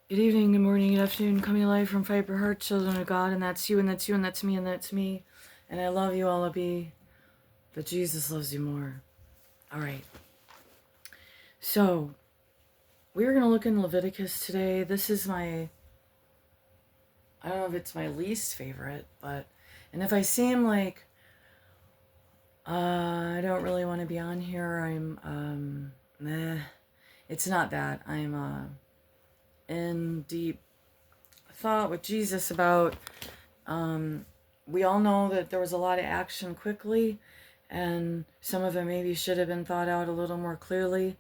Good evening, good morning, good afternoon, coming alive from Fiber Heart, children of God, and that's you, and that's you, and that's me, and that's me. And I love you, Allaby, but Jesus loves you more. All right. So, we're going to look in Leviticus today. This is I don't know if it's my least favorite, and if I seem like I don't really want to be on here, it's not that. I'm in deep thought with Jesus about we all know that there was a lot of action quickly, and some of it maybe should have been thought out a little more clearly.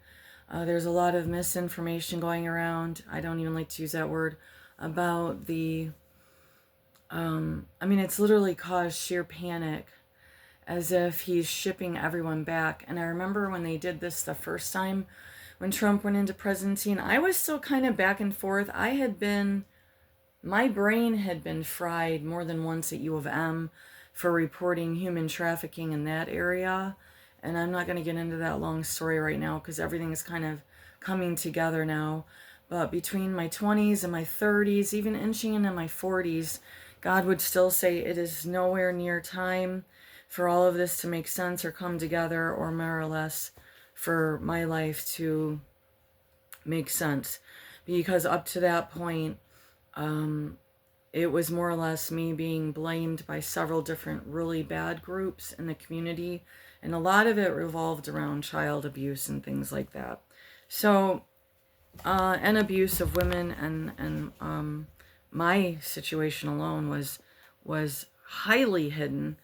There's a lot of misinformation going around. I don't even like to use that word about it's literally caused sheer panic, as if he's shipping everyone back. And I remember when they did this the first time, when Trump went into presidency, and I was still kind of back and forth. My brain had been fried more than once at U of M for reporting human trafficking in that area. And I'm not going to get into that long story right now because everything is kind of coming together now. But between my 20s and my 30s, even inching into my 40s, God would still say it is nowhere near time for all of this to make sense or come together, or more or less for my life to make sense. Because up to that point, it was more or less me being blamed by several different really bad groups in the community, and a lot of it revolved around child abuse and things like that. So, and abuse of women, and my situation alone was highly hidden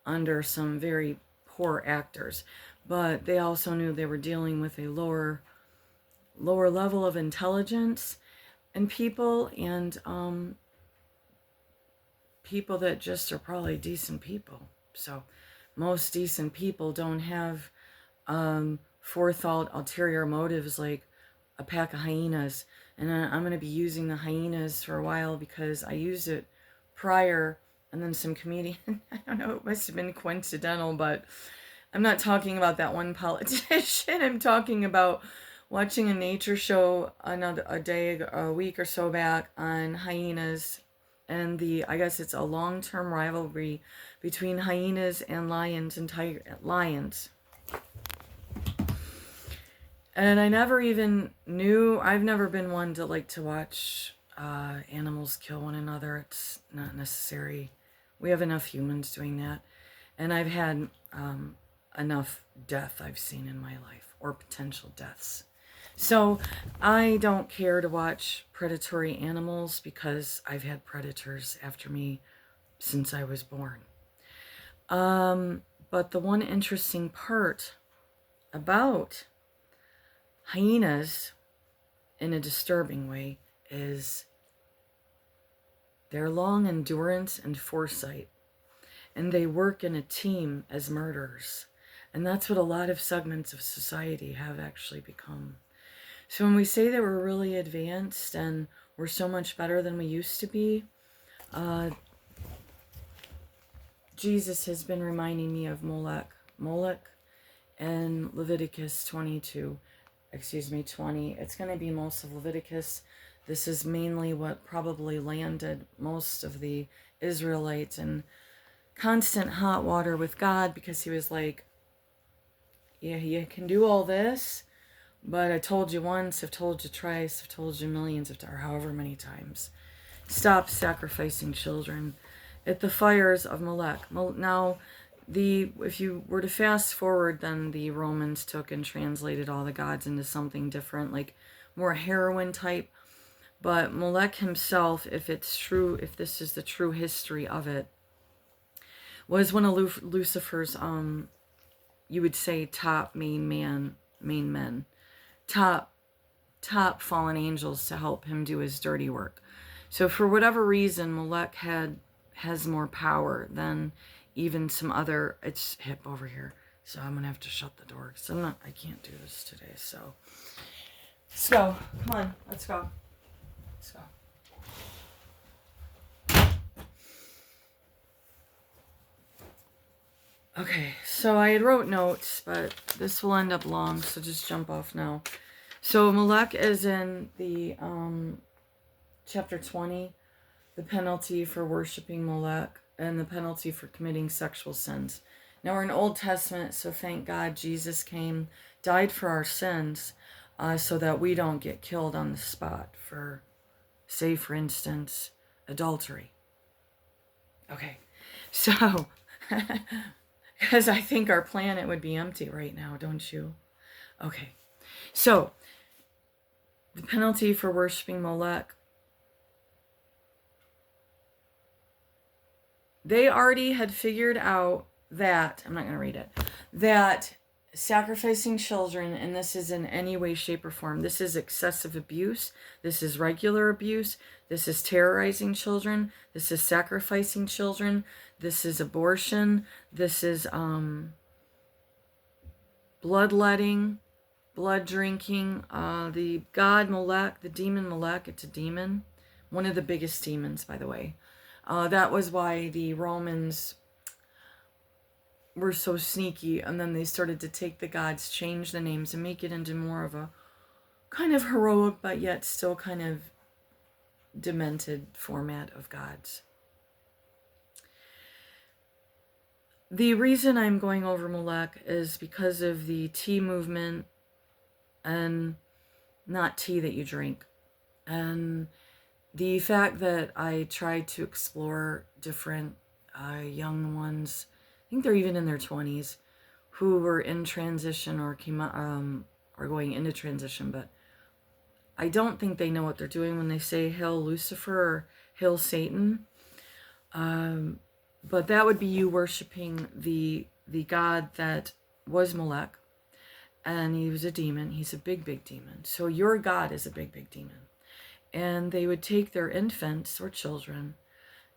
under some very poor actors, but they also knew they were dealing with a lower level of intelligence and people, and people that just are probably decent people. So most decent people don't have forethought, ulterior motives like a pack of hyenas. And I'm going to be using the hyenas for a while because I used it prior, and then some comedian, I don't know, it must have been coincidental, but I'm not talking about that one politician. I'm talking about watching a nature show a week or so back on hyenas, and I guess it's a long-term rivalry between hyenas and lions and lions. And I never even knew, I've never been one to like to watch animals kill one another. It's not necessary. We have enough humans doing that. And I've had enough death I've seen in my life, or potential deaths. So I don't care to watch predatory animals because I've had predators after me since I was born. But the one interesting part about hyenas, in a disturbing way, is their long endurance and foresight. And they work in a team as murderers. And that's what a lot of segments of society have actually become. So when we say that we're really advanced and we're so much better than we used to be, Jesus has been reminding me of Molech and Leviticus 20. It's going to be most of Leviticus. This is mainly what probably landed most of the Israelites in constant hot water with God, because he was like, yeah, you can do all this, but I told you once, I've told you twice, I've told you millions or however many times. Stop sacrificing children at the fires of Molech. Now, if you were to fast forward, then the Romans took and translated all the gods into something different, like more heroin type. But Molech himself, if it's true, if this is the true history of it, was one of Lucifer's, you would say, top main men, top fallen angels to help him do his dirty work. So for whatever reason, Molech has more power than even some other. It's hip over here, so I'm gonna have to shut the door because I can't do this today. So let's go. Come on, let's go. Okay, so I had wrote notes, but this will end up long, so just jump off now. So Molech is in the chapter 20, the penalty for worshiping Molech and the penalty for committing sexual sins. Now we're in Old Testament, so thank God Jesus came, died for our sins, so that we don't get killed on the spot for, say, for instance, adultery. Okay, so, because I think our planet would be empty right now, don't you? Okay, so, the penalty for worshiping Molech. They already had figured out that, I'm not going to read it, that sacrificing children, and this is in any way, shape, or form, this is excessive abuse, this is regular abuse, this is terrorizing children, this is sacrificing children, this is abortion, this is bloodletting, blood drinking, the god Molech, the demon Molech, it's a demon, one of the biggest demons, by the way. That was why the Romans were so sneaky, and then they started to take the gods, change the names, and make it into more of a kind of heroic, but yet still kind of demented format of gods. The reason I'm going over Molech is because of the tea movement, and not tea that you drink, and the fact that I tried to explore different young ones, I think they're even in their 20s, who were in transition or are going into transition, but I don't think they know what they're doing when they say Hail Lucifer or Hail Satan. But that would be you worshiping the god that was Molech, and he was a demon. He's a big, big demon. So your god is a big, big demon. And they would take their infants or children,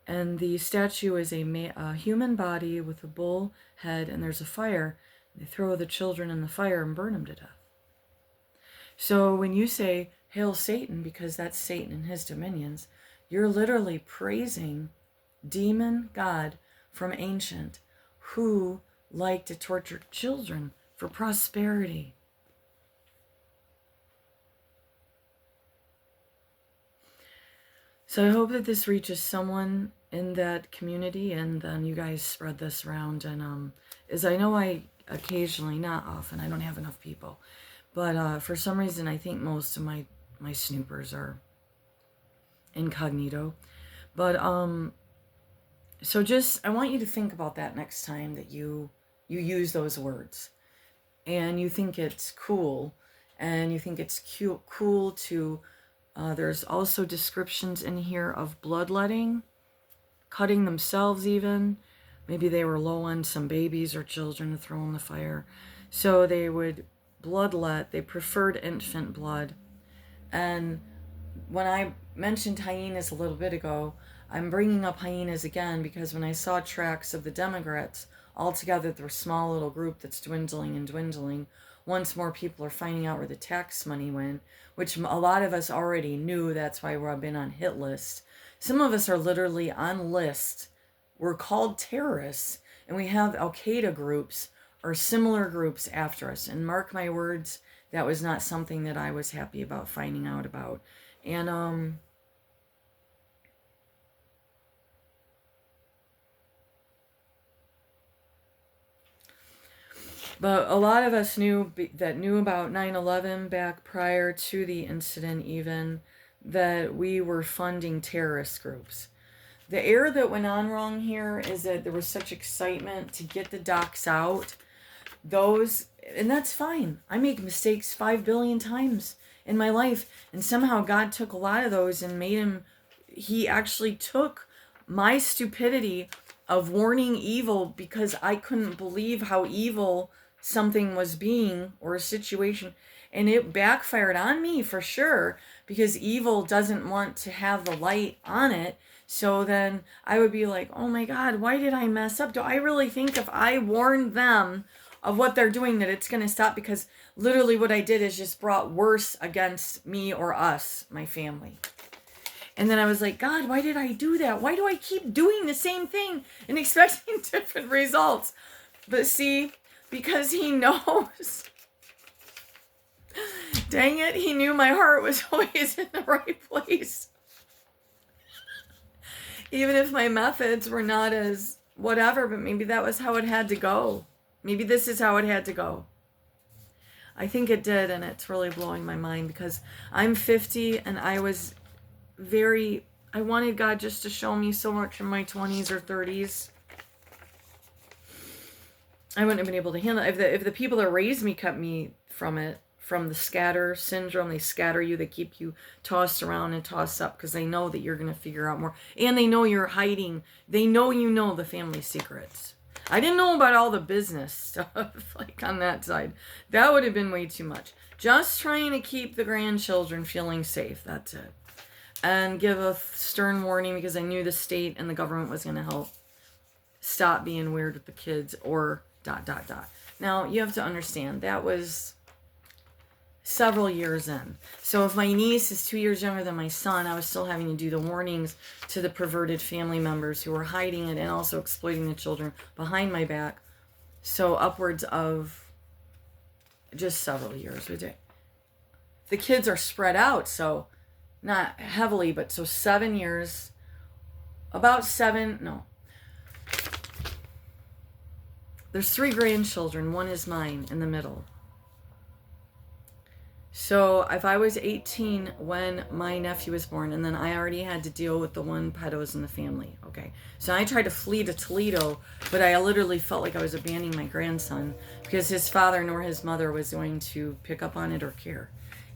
and the statue is a human body with a bull head, and there's a fire. They throw the children in the fire and burn them to death. So when you say, Hail Satan, because that's Satan and his dominions, you're literally praising demon god from ancient who liked to torture children for prosperity. So I hope that this reaches someone in that community, and then you guys spread this around. And as I know, I occasionally, not often, I don't have enough people, but for some reason I think most of my snoopers are incognito. But so just, I want you to think about that next time that you use those words, and you think it's cool, and you think it's cool to there's also descriptions in here of bloodletting, cutting themselves even. Maybe they were low on some babies or children to throw in the fire. So they would bloodlet. They preferred infant blood. And when I mentioned hyenas a little bit ago, I'm bringing up hyenas again because when I saw tracks of the Democrats, altogether they're a small little group that's dwindling and dwindling. Once more people are finding out where the tax money went, which a lot of us already knew. That's why we've been on hit lists. Some of us are literally on lists. We're called terrorists, and we have Al-Qaeda groups or similar groups after us. And mark my words, that was not something that I was happy about finding out about. And but a lot of us knew about 9/11 back prior to the incident, even, that we were funding terrorist groups. The error that went on wrong here is that there was such excitement to get the docs out. And that's fine. I make mistakes 5 billion times in my life, and somehow God took a lot of those and he actually took my stupidity of warning evil because I couldn't believe how evil something was being, or a situation, and it backfired on me for sure, because evil doesn't want to have the light on it. So then I would be like, oh my God, why did I mess up? Do I really think if I warned them of what they're doing that it's going to stop? Because literally what I did is just brought worse against me or us, my family. And then I was like, God, why did I do that? Why do I keep doing the same thing and expecting different results? But see, because he knows. Dang it, he knew my heart was always in the right place. Even if my methods were not as whatever, but maybe that was how it had to go. Maybe this is how it had to go. I think it did, and it's really blowing my mind because I'm 50 and I wanted God just to show me so much in my 20s or 30s. I wouldn't have been able to handle it. If the people that raised me kept me from it, from the scatter syndrome, they scatter you, they keep you tossed around and tossed up because they know that you're going to figure out more. And they know you're hiding. They know you know the family secrets. I didn't know about all the business stuff, like on that side. That would have been way too much. Just trying to keep the grandchildren feeling safe. That's it. And give a stern warning because I knew the state and the government was going to help stop being weird with the kids or ... Now, you have to understand, that was several years in. So if my niece is 2 years younger than my son, I was still having to do the warnings to the perverted family members who were hiding it and also exploiting the children behind my back. So upwards of just several years. The kids are spread out, so not heavily, but so 7 years, there's 3 grandchildren. One is mine in the middle. So if I was 18 when my nephew was born, and then I already had to deal with the one pedos in the family. Okay. So I tried to flee to Toledo, but I literally felt like I was abandoning my grandson because his father nor his mother was going to pick up on it or care.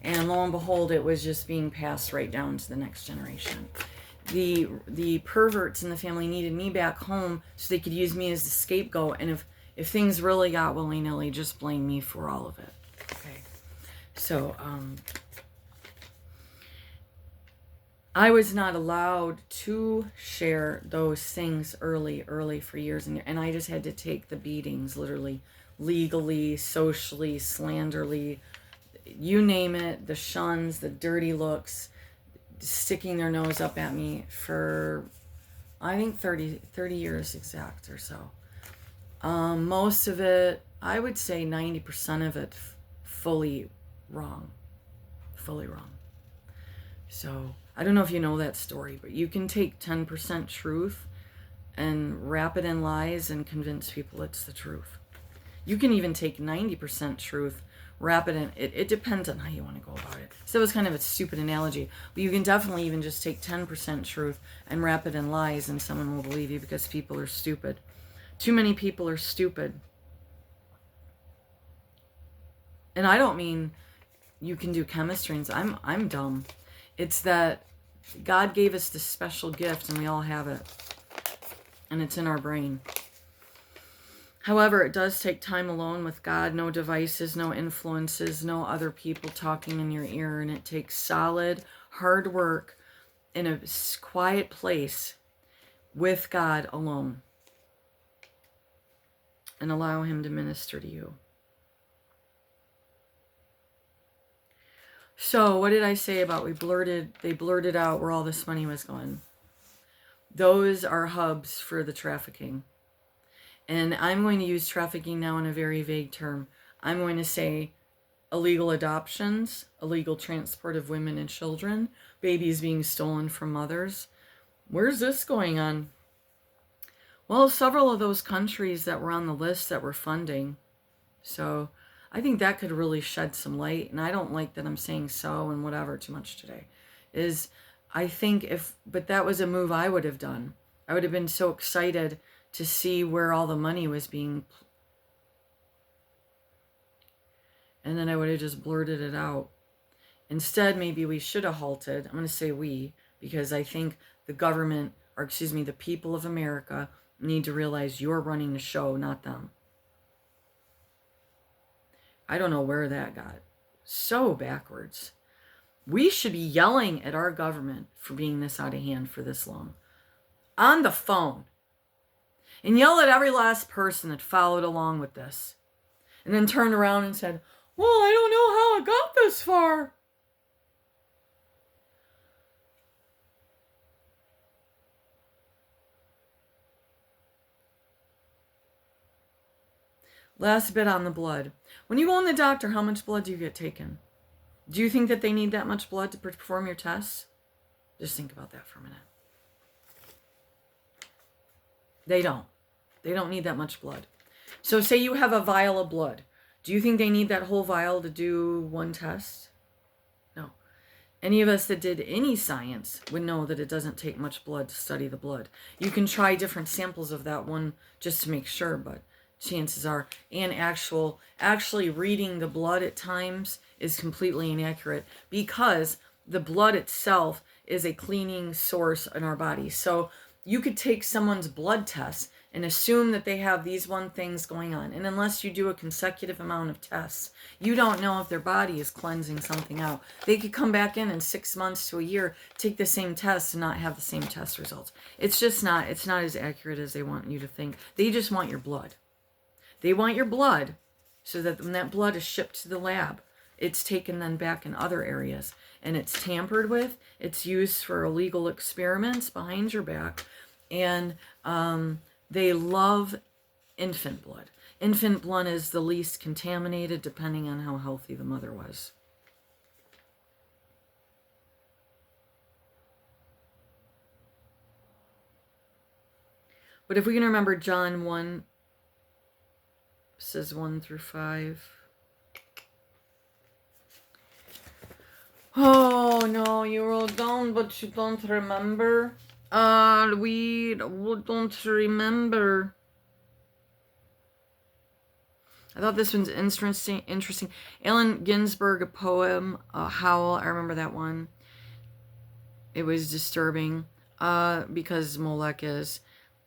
And lo and behold, it was just being passed right down to the next generation. The perverts in the family needed me back home so they could use me as the scapegoat. And if things really got willy-nilly, just blame me for all of it. Okay. So, I was not allowed to share those things early for years. And I just had to take the beatings, literally, legally, socially, slanderly, you name it, the shuns, the dirty looks, sticking their nose up at me for, I think, 30 years exact or so. Most of it, I would say 90% of it fully wrong. So I don't know if you know that story, but you can take 10% truth and wrap it in lies and convince people it's the truth. You can even take 90% truth, wrap it in, it depends on how you want to go about it. So it was kind of a stupid analogy, but you can definitely even just take 10% truth and wrap it in lies and someone will believe you because people are stupid. Too many people are stupid. And I don't mean you can do chemistry and I'm dumb. It's that God gave us this special gift and we all have it. And it's in our brain. However, it does take time alone with God. No devices, no influences, no other people talking in your ear. And it takes solid, hard work in a quiet place with God alone. And allow Him to minister to you. So, what did I say about they blurted out where all this money was going? Those are hubs for the trafficking. And I'm going to use trafficking now in a very vague term. I'm going to say illegal adoptions, illegal transport of women and children, babies being stolen from mothers. Where's this going on? Well, several of those countries that were on the list that were funding. So I think that could really shed some light. And I don't like that I'm saying so and whatever too much today. But that was a move I would have done. I would have been so excited to see where all the money was being. And then I would have just blurted it out. Instead, maybe we should have halted. I'm going to say we, because I think the government, the people of America need to realize you're running the show, not them. I don't know where that got so backwards. We should be yelling at our government for being this out of hand for this long. On the phone. And yell at every last person that followed along with this. And then turned around and said, well, I don't know how it got this far. Last bit on the blood. When you go in the doctor, how much blood do you get taken? Do you think that they need that much blood to perform your tests? Just think about that for a minute. They don't. They don't need that much blood. So say you have a vial of blood. Do you think they need that whole vial to do one test? No. Any of us that did any science would know that it doesn't take much blood to study the blood. You can try different samples of that one just to make sure, but chances are, and actually reading the blood at times is completely inaccurate because the blood itself is a cleaning source in our body. So you could take someone's blood test and assume that they have these one things going on. And unless you do a consecutive amount of tests, you don't know if their body is cleansing something out. They could come back in 6 months to a year, take the same test and not have the same test results. It's not as accurate as they want you to think. They just want your blood. They want your blood so that when that blood is shipped to the lab, it's taken then back in other areas and it's tampered with. It's used for illegal experiments behind your back. And they love infant blood. Infant blood is the least contaminated depending on how healthy the mother was. But if we can remember John 1, says 1 through 5. Oh, no, you wrote down, but you don't remember. We don't remember. I thought this one's interesting. Allen Ginsberg, a poem, Howl. I remember that one. It was disturbing because Molech is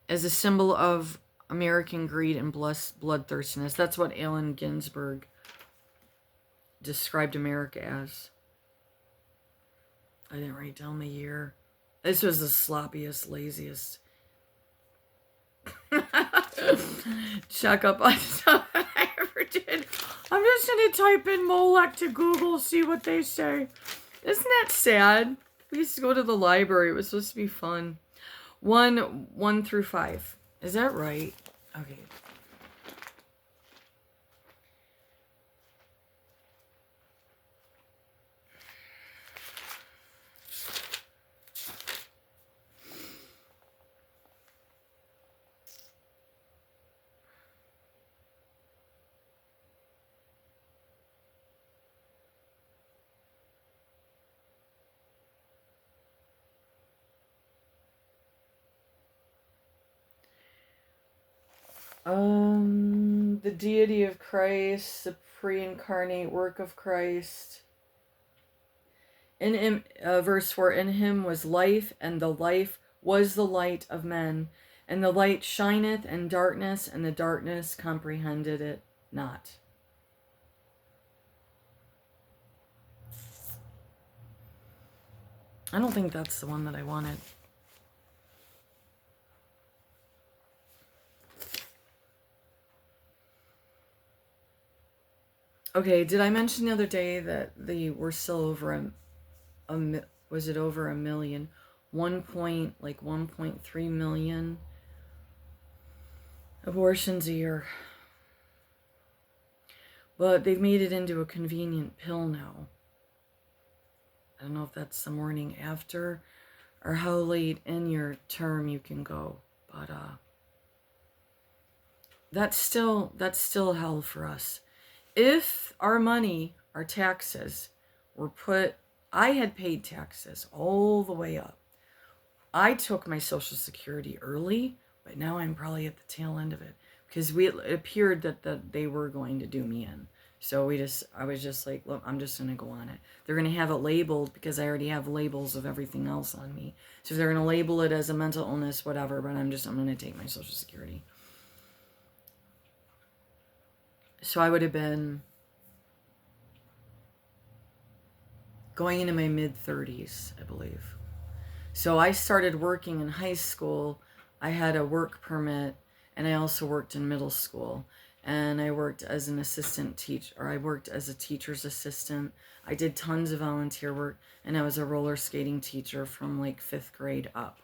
as a symbol of American greed and bloodthirstiness. That's what Allen Ginsberg described America as. I didn't write down the year. This was the sloppiest, laziest check up on stuff I ever did. I'm just going to type in Molech to Google, see what they say. Isn't that sad? We used to go to the library. It was supposed to be fun. 1 through 5. Is that right? Okay. The deity of Christ, the pre-incarnate work of Christ. In him, verse 4, in him was life, and the life was the light of men. And the light shineth in darkness, and the darkness comprehended it not. I don't think that's the one that I wanted. Okay, did I mention the other day that they were still over was it over a million? 1.3 million abortions a year. But they've made it into a convenient pill now. I don't know if that's the morning after or how late in your term you can go, but that's still hell for us. If our money, our taxes, were put, I had paid taxes all the way up. I took my Social Security early, but now I'm probably at the tail end of it because it appeared that they were going to do me in. So I was just like, look, I'm just going to go on it. They're going to have it labeled because I already have labels of everything else on me. So they're going to label it as a mental illness, whatever, but I'm going to take my Social Security. So I would have been going into my mid-30s, I believe. So I started working in high school. I had a work permit, and I also worked in middle school. And I worked as an assistant teacher, or I worked as a teacher's assistant. I did tons of volunteer work, and I was a roller skating teacher from like 5th grade up.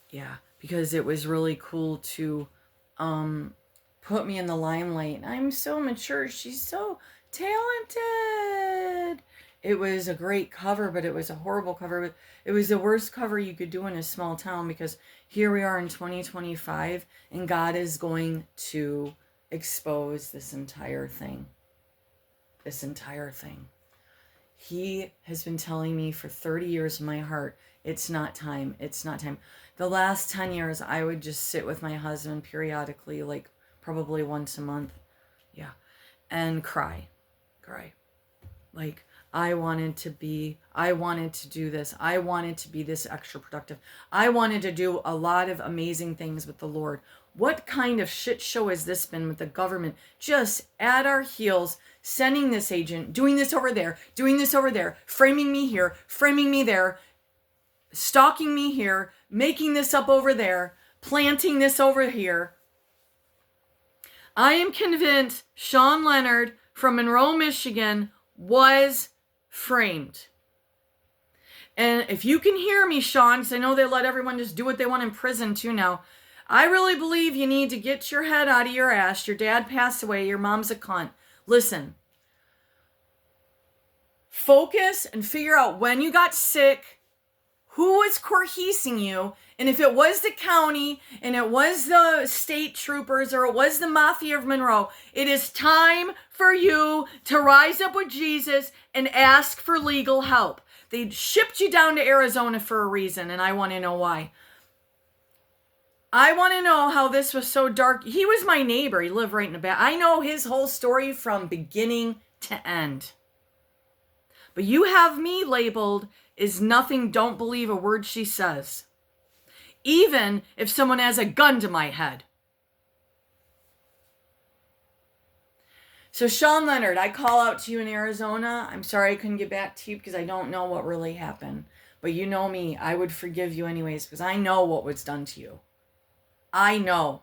Yeah, because it was really cool to put me in the limelight. I'm so mature. She's so talented. It was a great cover, but it was a horrible cover. It was the worst cover you could do in a small town, because here we are in 2025 and God is going to expose this entire thing. This entire thing. He has been telling me for 30 years in my heart, it's not time. It's not time. The last 10 years, I would just sit with my husband periodically, like probably once a month. Yeah. And cry. Like, I wanted to do this. I wanted to be this extra productive. I wanted to do a lot of amazing things with the Lord. What kind of shit show has this been with the government just at our heels, sending this agent, doing this over there, framing me here, framing me there, stalking me here, making this up over there, planting this over here. I am convinced Sean Leonard from Monroe, Michigan was framed. And if you can hear me, Sean, because I know they let everyone just do what they want in prison too now, I really believe you need to get your head out of your ass. Your dad passed away. Your mom's a cunt. Listen. Focus and figure out when you got sick, who was coercing you, and if it was the county, and it was the state troopers, or it was the mafia of Monroe, it is time for you to rise up with Jesus and ask for legal help. They shipped you down to Arizona for a reason, and I want to know why. I want to know how this was so dark. He was my neighbor. He lived right in the back. I know his whole story from beginning to end. But you have me labeled as nothing, don't believe a word she says. Even if someone has a gun to my head. So Sean Leonard, I call out to you in Arizona. I'm sorry I couldn't get back to you because I don't know what really happened. But you know me, I would forgive you anyways because I know what was done to you. I know.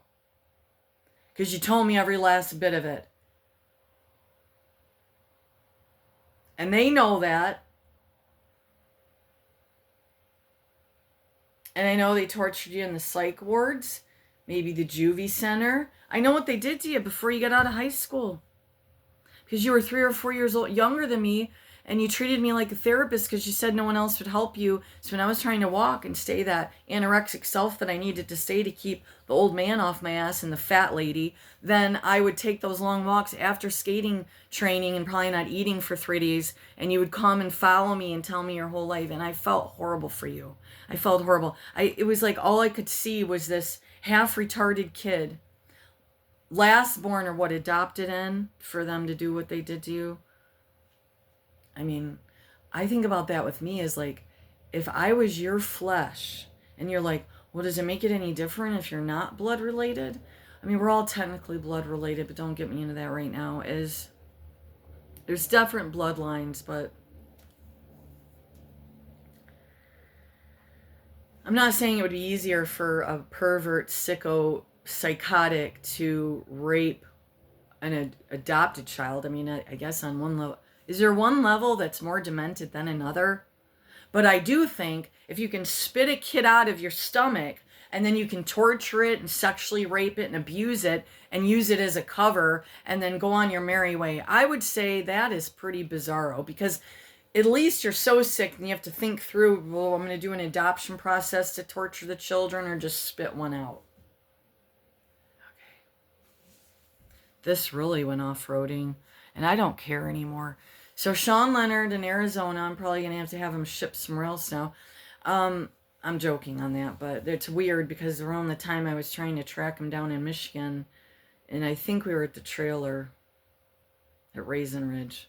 Because you told me every last bit of it. And they know that. And I know they tortured you in the psych wards. Maybe the juvie center. I know what they did to you before you got out of high school. Because you were 3 or 4 years old, younger than me, and you treated me like a therapist because you said no one else would help you. So when I was trying to walk and stay that anorexic self that I needed to stay to keep the old man off my ass and the fat lady, then I would take those long walks after skating training and probably not eating for 3 days, and you would come and follow me and tell me your whole life, and I felt horrible for you. I felt horrible. It was like all I could see was this half-retarded kid, last born or what, adopted in for them to do what they did to you. I mean, I think about that with me as like, if I was your flesh and you're like, well, does it make it any different if you're not blood related? I mean, we're all technically blood related, but don't get me into that right now. There's different bloodlines, but I'm not saying it would be easier for a pervert, sicko, psychotic to rape an adopted child. I mean, I guess on one level. Is there one level that's more demented than another? But I do think if you can spit a kid out of your stomach and then you can torture it and sexually rape it and abuse it and use it as a cover and then go on your merry way, I would say that is pretty bizarro, because at least you're so sick and you have to think through, well, I'm going to do an adoption process to torture the children or just spit one out. Okay. This really went off-roading and I don't care anymore. So Sean Leonard in Arizona, I'm probably going to have him shipped somewhere else now. I'm joking on that, but it's weird because around the time I was trying to track him down in Michigan, and I think we were at the trailer at Raisin Ridge,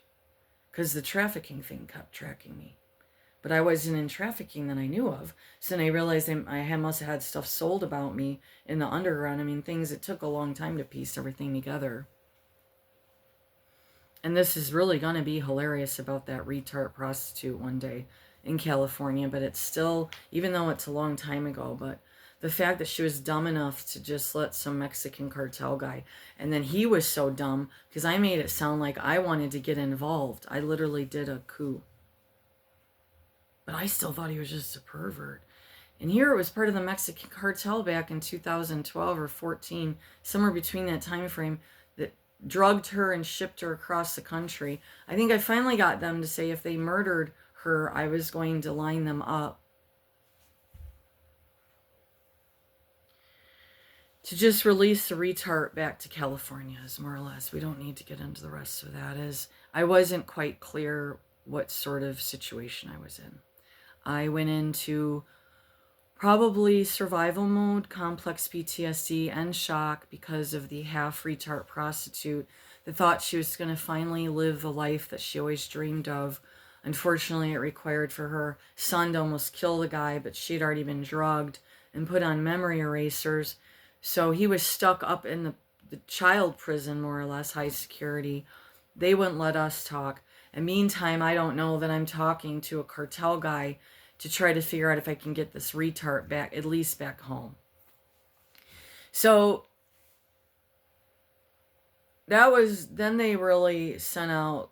because the trafficking thing kept tracking me. But I wasn't in trafficking that I knew of. So then I realized I must have had stuff sold about me in the underground. I mean, things that took a long time to piece everything together. And this is really going to be hilarious about that retard prostitute one day in California. But it's still, even though it's a long time ago, but the fact that she was dumb enough to just let some Mexican cartel guy. And then he was so dumb because I made it sound like I wanted to get involved. I literally did a coup. But I still thought he was just a pervert. And here it was part of the Mexican cartel back in 2012 or 14, somewhere between that time frame, that drugged her and shipped her across the country. I think I finally got them to say if they murdered her, I was going to line them up to just release the retard back to California, is more or less. We don't need to get into the rest of that. As I wasn't quite clear what sort of situation I was in. I went into probably survival mode, complex PTSD, and shock because of the half retard prostitute that thought she was going to finally live the life that she always dreamed of. Unfortunately, it required for her son to almost kill the guy, but she'd already been drugged and put on memory erasers. So he was stuck up in the child prison, more or less, high security. They wouldn't let us talk. And meantime, I don't know that I'm talking to a cartel guy to try to figure out if I can get this retard back, at least back home. So that was, then they really sent out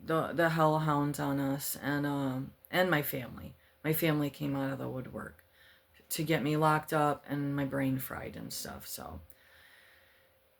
the hellhounds on us and my family. My family came out of the woodwork to get me locked up and my brain fried and stuff. So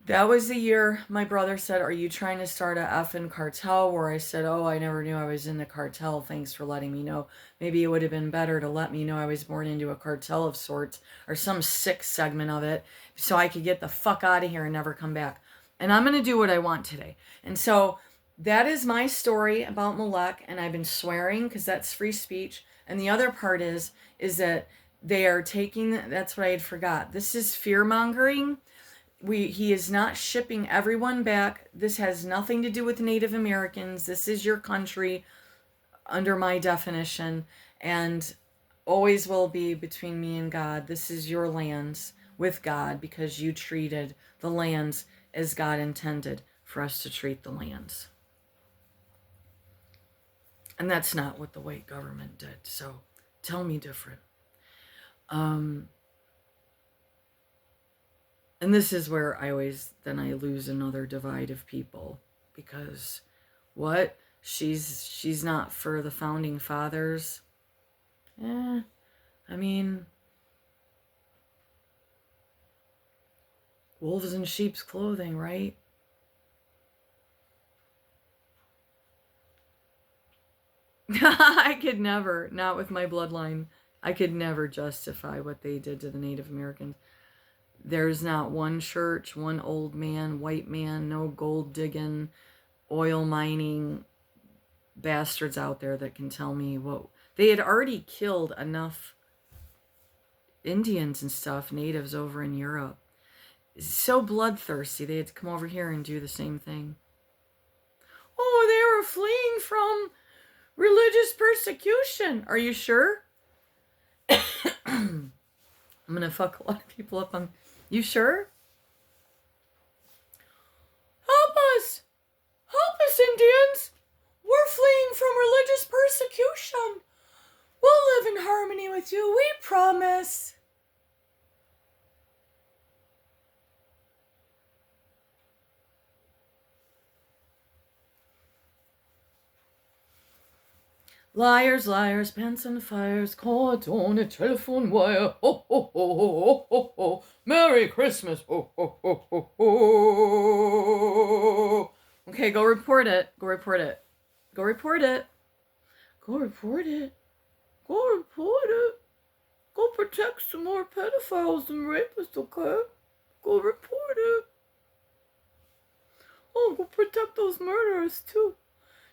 that was the year my brother said, "Are you trying to start a effing cartel?" Where I said, "Oh, I never knew I was in the cartel. Thanks for letting me know. Maybe it would have been better to let me know I was born into a cartel of sorts or some sick segment of it so I could get the fuck out of here and never come back." And I'm going to do what I want today. And so that is my story about Molech, and I've been swearing because that's free speech. And the other part is that they are taking, that's what I had forgot. This is fear-mongering. He is not shipping everyone back. This has nothing to do with Native Americans. This is your country under my definition, and always will be between me and God. This is your lands with God because you treated the lands as God intended for us to treat the lands. And that's not what the white government did. So tell me different. And this is where I lose another divide of people, because what? She's not for the founding fathers? I mean, wolves in sheep's clothing, right? I could never, not with my bloodline, I could never justify what they did to the Native Americans. There's not one church, one old man, white man, no gold digging, oil mining bastards out there that can tell me what. They had already killed enough Indians and stuff, natives over in Europe. So bloodthirsty, they had to come over here and do the same thing. Oh, they were fleeing from religious persecution. Are you sure? I'm gonna fuck a lot of people up on. You sure? Help us! Help us, Indians! We're fleeing from religious persecution. We'll live in harmony with you, we promise. Liars, liars, pants on fires, caught on a telephone wire. Ho, ho, ho, ho, ho, ho. Merry Christmas. Ho, ho, ho, ho, ho. Okay, go report it. Go report it. Go report it. Go report it. Go report it. Go protect some more pedophiles and rapists, okay? Go report it. Oh, go protect those murderers, too.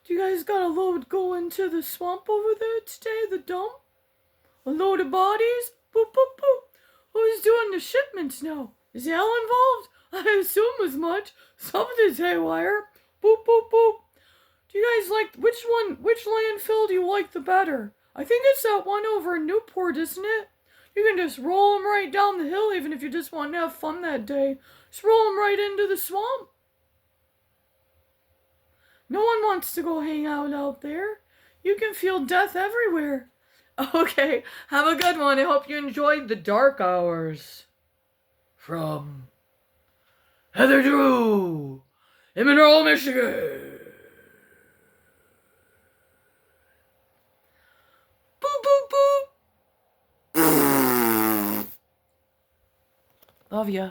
Do you guys got a load going to the swamp over there today, the dump? A load of bodies? Boop, boop, boop. Who's doing the shipments now? Is Al involved? I assume as much. Something's haywire. Boop, boop, boop. Do you guys like, which landfill do you like the better? I think it's that one over in Newport, isn't it? You can just roll them right down the hill even if you just want to have fun that day. Just roll them right into the swamp. No one wants to go hang out there. You can feel death everywhere. Okay, have a good one. I hope you enjoyed the dark hours. From Heather Drew in Monroe, Michigan. Boop, boop, boop. Love ya.